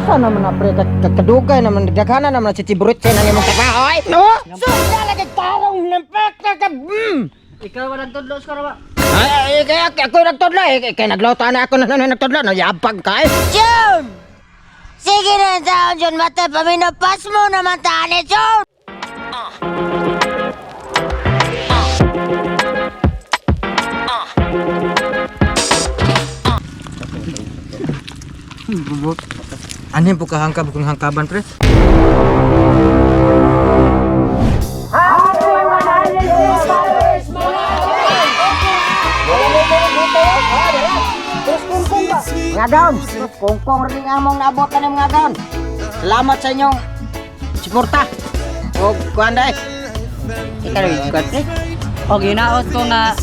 Asa naman na pre, kadugay naman, daghana naman na chichiburitse na imong kapahoy. No? So, talaga tarong lampak na ka, Ikaw walang tudlo sa ba? Ay, kaya ako nagtudlo eh. Kaya nagluto na ako na nagtudlo. Nayabag ka eh. Jun! Sige na taon, Jun. Mata, paminopas mo naman tani, Jun! Ano yung pagkahangkab kung hangkaban, pre? Mga gaon, kungkong rin among naabotan ng mga gaon. Salamat sa inyong suporta. O, kuhanday. Ikaw yung kuhanday. O ginaot ko nga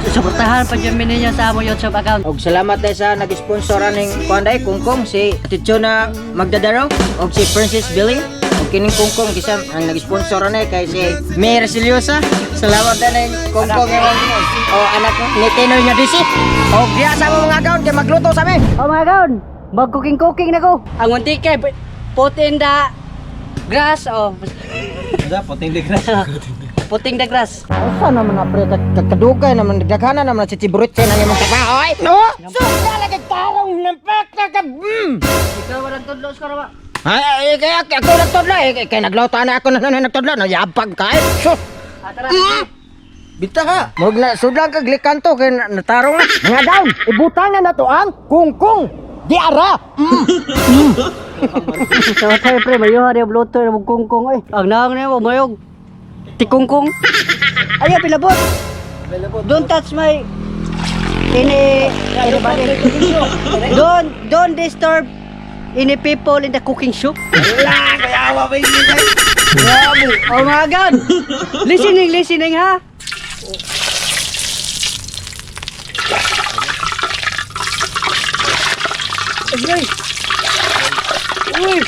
suportahan pa dyan ninyo sa among YouTube account. Og salamat tayo sa nag-sponsor ng kuhanday, Kungkong, si Tichona Magdadaro, og si Princess Billy. Og kining Kungkong, kisa ang nag-sponsor na kay si May Resiliosa. Salamat tayo ng Kungkong o anak ni Tinoy nga disi. Og diya sa mo mga gaon, kay magluto sa amin. O mga gaon, mag-cooking na ko. Ang muntik kay put in the grass o. Ada puting di grass. Puting the grass. Asa naman na pre, kadugay naman, daghana naman na chichiburitse na imong kapahoy. No? So, talaga tarong lampak na ka, Ikaw walang tudlo sa ba? Ay, kaya ako nagtudlo eh. Kaya nagluto na ako na nagtudlo. Nayabag ka eh. Sus! Atara. Bita ha! Huwag na, sudlang kag likanto kaya natarong na. Mga daon, ibutangan na to ang kungkong diara! So tayo pre, mayo hari bluto na magkungkong eh. Ang naang na mo mayog. Tikungkong. Ay, pilabot. Don't touch my don't disturb any people in the cooking show. Wala, kaya awa ba yun guys? Grabe. Oh my God. Listening ha. Uy. Uy.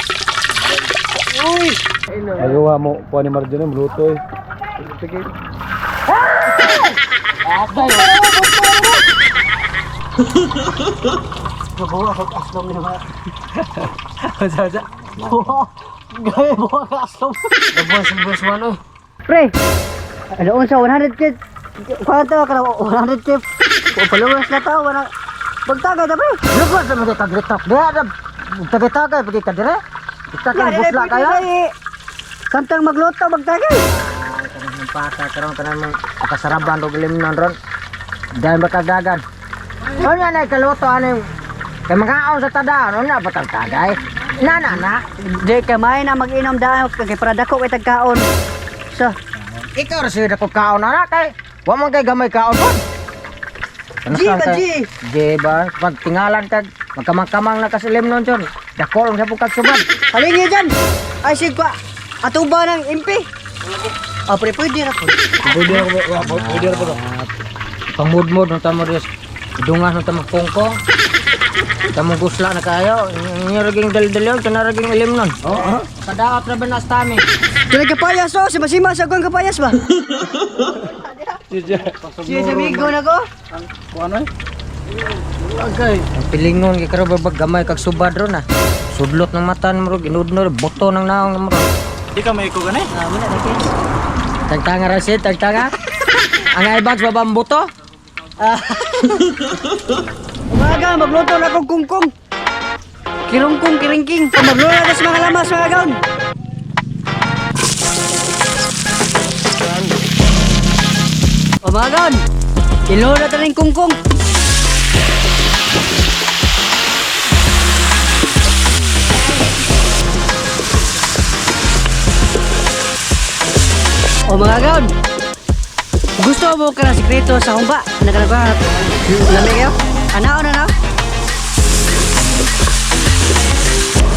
Uy. Magawa mo, kuha ni Marjorie, maluto eh. Sige. Bawa ka aslom ni ba? Jaja. Gaya bawa ka aslom. Bus mo no? Pre. Ano unsa 100k? Kwanto ka 100k? Followers na tao wala. Pagtagay na pre. Lupa sa mga kagritak. Diya, tagay-tagay, pagi ka dire. Kita kang busla kayo. Samtang magluto magtagay. Pata, karong tanan mong kasaraban o limnon ron. Dahil makadagan. Ano yan ay kaluto, ano yung kay mga aon sa tada, ano na batang tagay? Na. Di kamay na mag-inom dahil kay para dako kay tagkaon. So, Ikaw rin siya ko kaon na kay wa man kay gamay kaon po. G ba G? G ba? Pag tingalan kag magkamang-kamang na kasilim nun dyan. Dakol sa pukag subad. Halingi dyan. Ay sig pa. Atuba ng MP. Ah, pwede na po. Pwede na po. Pangmudmud ng tamo rin. Dungas ng tamo kongkong. Tamo gusla na kayo. Yung raging dal-dal yun. Kanaraging ilim nun. Oo. Kadaot na ba na stami? Kaya kapayas oh. Sima-sima sa kong kapayas ba? Siya sa migo na ko. Kuha na eh. Okay. Ang pilingon kay karo babag gamay kag subad ron ah. Sudlot ng mata mo ron, inudno boto ng naong mo ron. Di ka may iko ka na eh. Wala na kids. Tagtanga ra sid, tagtanga. Ang ibags babang buto. Umaga, magluto na kong kungkong. Kirungkong, kiringking. Magluto na sa mga lamas, mga gaon. Umaga, ilo na tayo kungkong. O mga gaon, gusto mo ka na sikreto sa humba? Nakalagwa, lamig kayo? Anao na?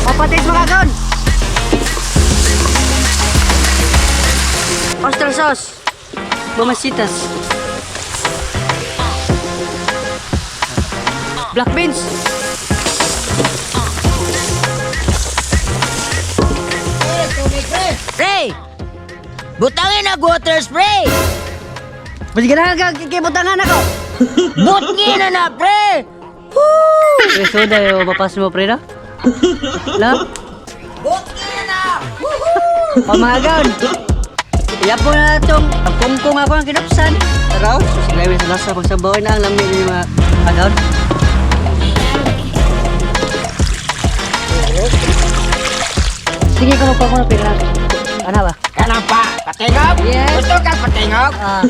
O patis mga gaon! Oyster sauce, Bomasitas, black beans, Pre! Butangin na water spray! Pwede ka na kikibutangan ako! Butngin na na, pre! Pre, soda yung mapas mo pre na? La? Pamahagan. Iya po na itong kungkong ako ang kinapsan. Taraw, susilawin sa lasa pagsabaw na ang lamig ni mga agaw. Sige ka magpapon na pila. Ano ba? Kenapa? Patingog? Yes. Gusto ka patingog? Ah,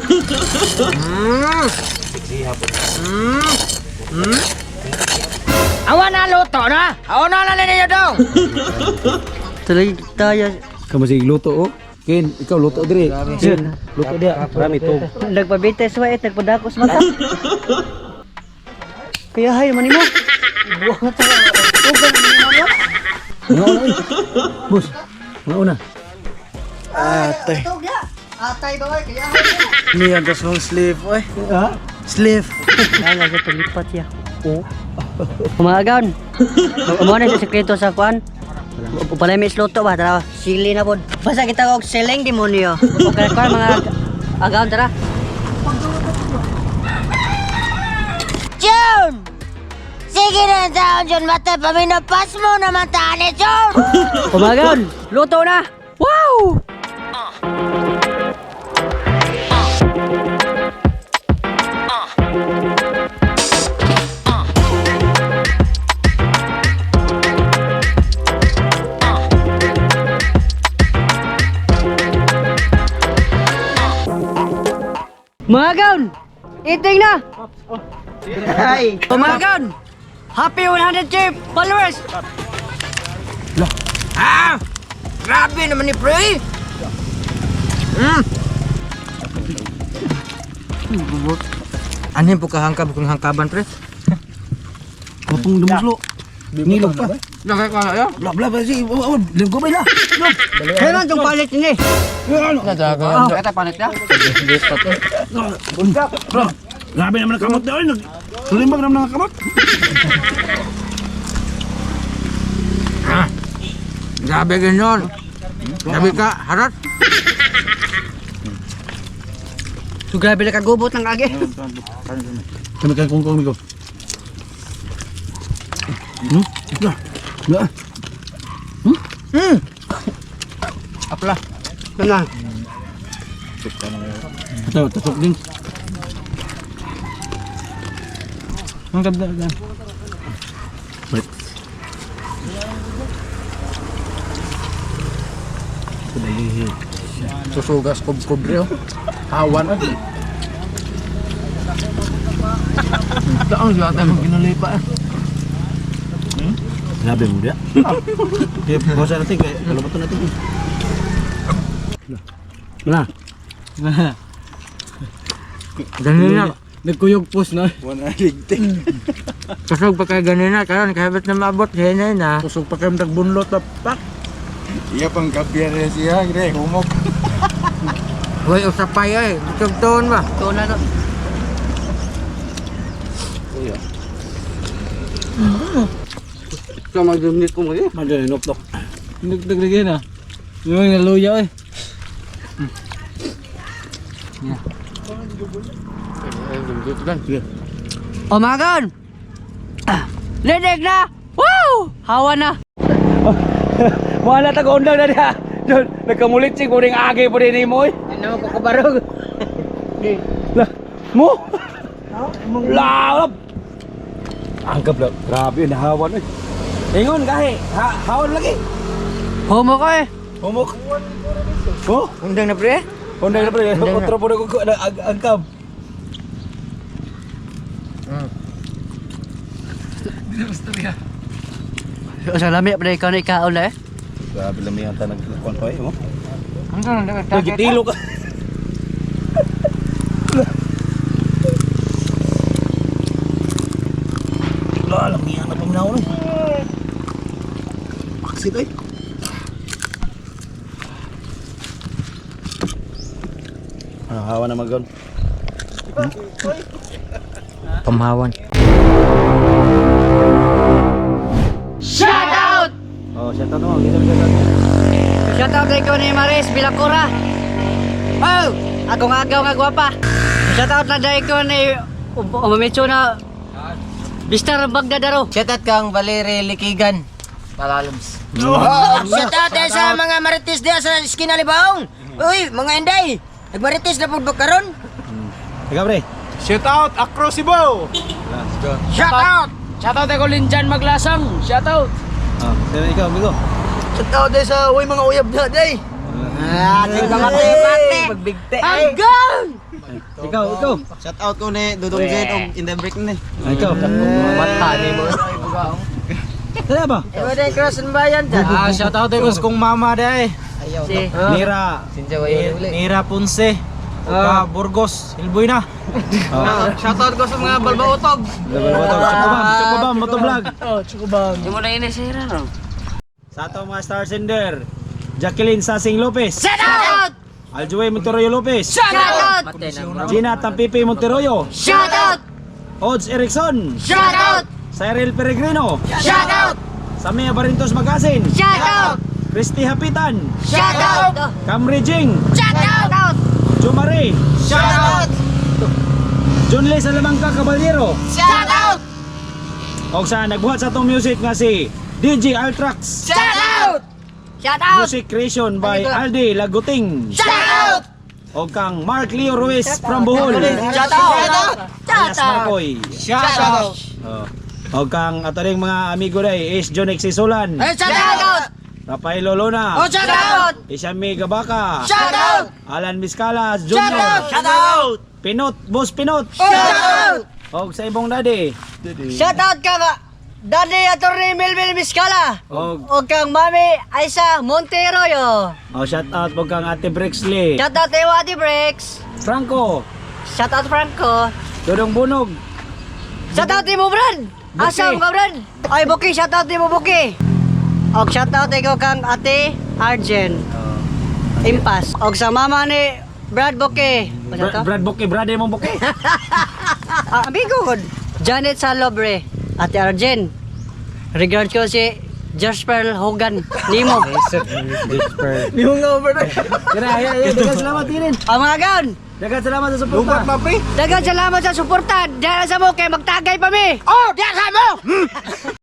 Awan na luto na. Awan na lang ninyo dong. tuloy tayo. Kamu sige luto oh. Ken, ikaw luto dire. Ken, luto dia. Marami tog. Nagpabites wa nagpadakos mata. Kaya hay man mo. Buhat sa. Ugan mo. Ngaon oy. Bus. Ngaon na. Atay. Atay ba kaya hay. Ini ang dasmong sleeve, oy. Ha? Sleeve. Kaya sa palipat ya. Oh. Umagan. Amo na sa sekreto sa kwan. Upalay may sloto ba tara. Sili na pod. Basta kita og seleng demonyo. Okay kwan mga agaw tara. Jun! Sige na taon, Jun. Matay, paminopas mo naman taani, Jun! Umagan. Luto na. Wow! Umagan. Eating na. Ay. Umagan. Happy 100k followers. Ah! Grabe naman ni pre. Ano po kahangkab kung hangkaban pre? Kapung dumuslo. Nilog pa. Nakay ko ayo. Bla bla bla si. Linggo ba ila? Kaya man itong palit ini. Kita panit ya. Bro. Grabe naman ang kamot daw. Sulimbang naman ang kamot. Grabe ganyan. Sabi ka, harap. So grabe na kagubot ng agi. Kami kay kungkong ko. Ya. Ya. Apla. Tenang. Tahu tutup din. Mangkap dah. Baik. Susugas kob-kobre oh. Awan. Taong siya tayo ginulipa. Grabe mo dia. Dia bosan natin kay kalau betul natin. Mana? Ganun na. Nagkuyog post na. Kasog pa kay ganun na. Karon kahit na maabot. Ganyan na. Kusog pa kayo nagbunlot na pak. Iya pang kapian siya, gre humok. Hoy, usapay ay. Tugtuon ba? Ito na to. Ikaw magdumit ko mo eh. Mandiyan inoktok. Nagdagdagay na. Yung naluya eh. Umagan. Linig na. Wow! Hawa na. Wala ta gondang na dia. Jod, nagkamulit sing puring agi po din mo. Ano ko kabarog? Lah, mo. Lah. Anggap lah, grabe nahawan eh. Ingon kahe, hawan lagi. Homo ko eh. Humok. Oh, Undang na pre? undang na pre. Otro po ko angkab. Sa lami pa ikaw na ikaon na eh. Grabe lamihan ta nagkuan pa eh mo. Undang na Nagitilo ka. Lah lamihan na paminaw eh. Paksit eh. Hawa na magon. Pamahawan. Oh, siya to no. Kita bisa. Shout out kay ko ni Maris Bilacora. Oh, akong agaw nga gwapa. Shout out na dai ko ni umamicho na Mr. Bagdadaro. Shoutout kang Valerie Likigan. Shout out sa mga marites diya sa Esquina Libaong. Uy, mga Inday, nagmarites na po ba karon? Ikaw pre. Shout out across Cebu. Shout out! Shoutout ako Linjan Maglasang. Shoutout. Sino ikaw, amigo? Ating mga mate. Magbigte. Hanggang! Ikaw. Shout out ko ni Dudong Jet og in the break ni. Ikaw. Mata ni mo. Sino ba? Iba na yung cross ng bayan dyan. Shout out ko kung mama day. Si Nira Ponce. Ka Burgos, Hilboy na. Shout out ko sa mga balbautog. Chukubam, motovlog. Di mo na inisira no. Sa ato mga star sender, Jacqueline Sasing Lopez, Shout out! Aljoy Monteroyo Lopez, Shout out! Gina Tampipi Monteroyo, Shout out! Odds Erickson, Shout out! Cyril Peregrino, Shout out! Samia Barintos Magasin, Shout out! Christy Hapitan, Shout out! Camry Jing, Shout out! Jumare, Shout out! John Lee Salamangka Caballero, Shout out! o sa nagbuhat sa itong music nga si DJ Altrax, Shout out! Shout out! music creation by Aldi Laguting, Shout out! o kang Mark Leo Ruiz from Bohol, Shout out! alias Marcoy. Shout out. O kang ato ring mga amigo day is John Exisulan, Shout out! Rafael Lolona, Shout out! Isami Gabaka, Shout out! Alan Miscalas Shout out! Jr., Shout out! Pinot, Boss Pinot, Shout out! o sa ibong daddy, Shoutout ka nga. Daddy Atty. Melvin Miscala. o O kang Mami Aisa Monteroyo. shout out po kang Ate Brexley, Shoutout kay Wadi Breaks. Franco, Shoutout Franco. Dodong Bunog, Shoutout ni mo Brad. Asam ka Brad. Ay Buki, shoutout ni mo Buki. Og shoutout ikaw kang Ate Arjen. Impas. Og sa mama ni Brad Buki. Brad Buki, brother mong Buki. Amigo ko. Janet Salobre. Ate Arjen. Regards ko si Jasper Hogan. Nimo. Dagan salamat din. Ang mga gaon. Dagan salamat sa suporta. Dagan salamat sa suporta. Dahil sa mo kay magtagay pa mi. Oh, diyan sa mo!